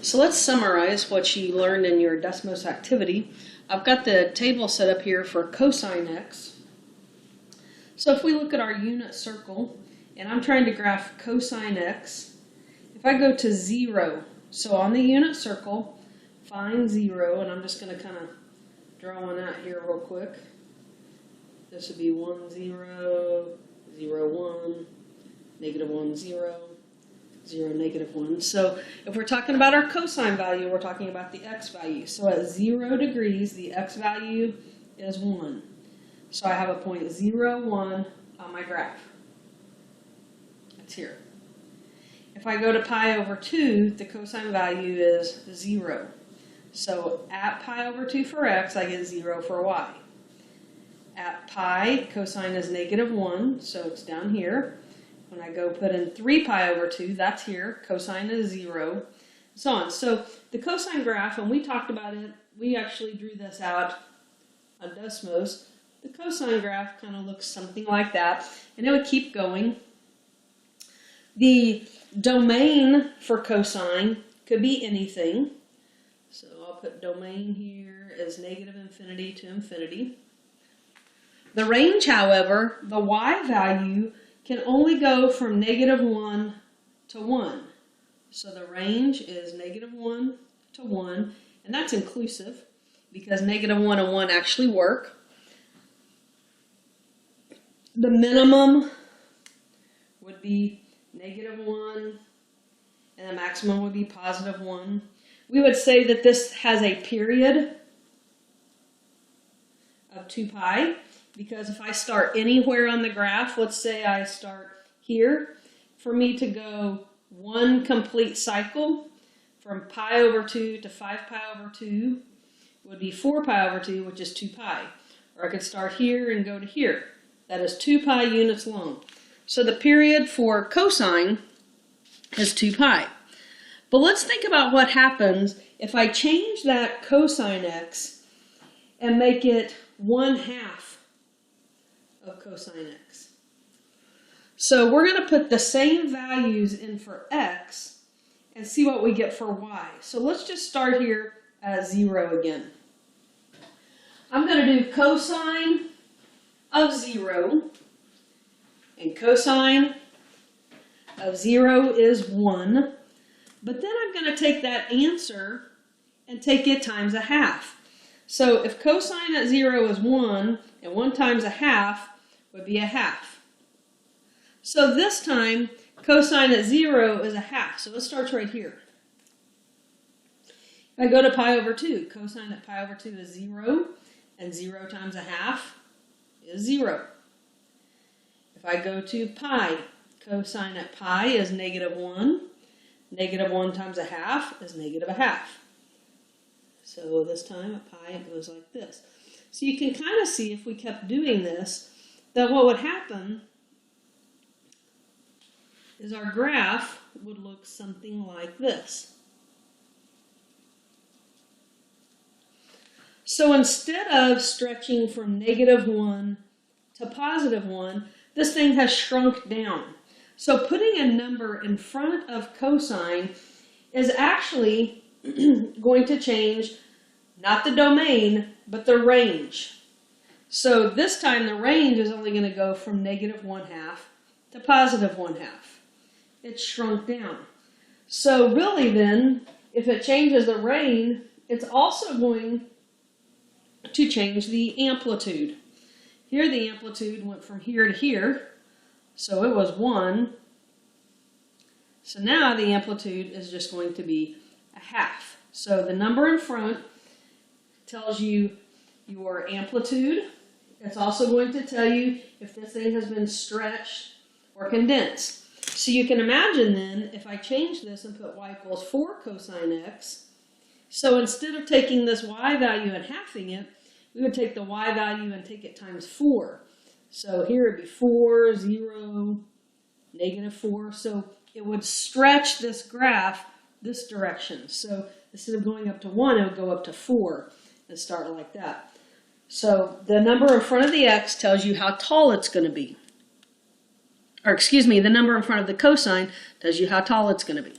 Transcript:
So let's summarize what you learned in your Desmos activity. I've got the table set up here for cosine x. So if we look at our unit circle, and I'm trying to graph cosine x, if I go to 0, so on the unit circle, find 0, and I'm just going to kind of draw one out here real quick. This would be 1, 0, 0, 1, negative 1, 0. 0, negative 1. So if we're talking about our cosine value, we're talking about the x value. So at 0 degrees, the x value is 1. So I have a point 0, 1 on my graph. That's here. If I go to pi over 2, the cosine value is 0. So at pi over 2 for x, I get 0 for y. At pi, cosine is negative 1, so it's down here. When I go put in 3 pi over 2, that's here. Cosine is 0, and so on. So the cosine graph, and we talked about it, we actually drew this out on Desmos. The cosine graph kind of looks something like that, and it would keep going. The domain for cosine could be anything. So I'll put domain here as negative infinity to infinity. The range, however, the y value can only go from negative 1 to 1. So the range is negative 1 to 1, and that's inclusive because negative 1 and 1 actually work. The minimum would be negative 1, and the maximum would be positive 1. We would say that this has a period of 2 pi. Because if I start anywhere on the graph, let's say I start here, for me to go one complete cycle from pi over 2 to 5 pi over 2 would be 4 pi over 2, which is 2 pi. Or I could start here and go to here. That is 2 pi units long. So the period for cosine is 2 pi. But let's think about what happens if I change that cosine x and make it 1/2 of cosine x. So we're going to put the same values in for x and see what we get for y. So let's just start here at 0 again. I'm going to do cosine of 0, and cosine of 0 is 1, but then I'm going to take that answer and take it times 1/2. So if cosine at 0 is 1, and 1 times 1/2 would be 1/2. So this time, cosine at 0 is 1/2. So it starts right here. If I go to pi over 2, cosine at pi over 2 is 0, and 0 times 1/2 is 0. If I go to pi, cosine at pi is negative 1. Negative 1 times 1/2 is negative 1/2. So this time at pi it goes like this. So you can kind of see if we kept doing this, that what would happen is our graph would look something like this. So instead of stretching from negative 1 to positive 1, this thing has shrunk down. So putting a number in front of cosine is actually going to change not the domain, but the range. So this time the range is only going to go from negative 1/2 to positive 1/2. It's shrunk down. So really then, if it changes the range, it's also going to change the amplitude. Here the amplitude went from here to here, so it was 1. So now the amplitude is just going to be 1/2. So the number in front tells you your amplitude. It's also going to tell you if this thing has been stretched or condensed. So you can imagine then, if I change this and put y equals 4 cosine x, so instead of taking this y value and halving it, we would take the y value and take it times 4. So here it would be 4, 0, negative 4. So it would stretch this graph this direction. So instead of going up to 1, it would go up to 4 and start like that. So the number in front of the x tells you how tall it's going to be. Or excuse me, the number in front of the cosine tells you how tall it's going to be.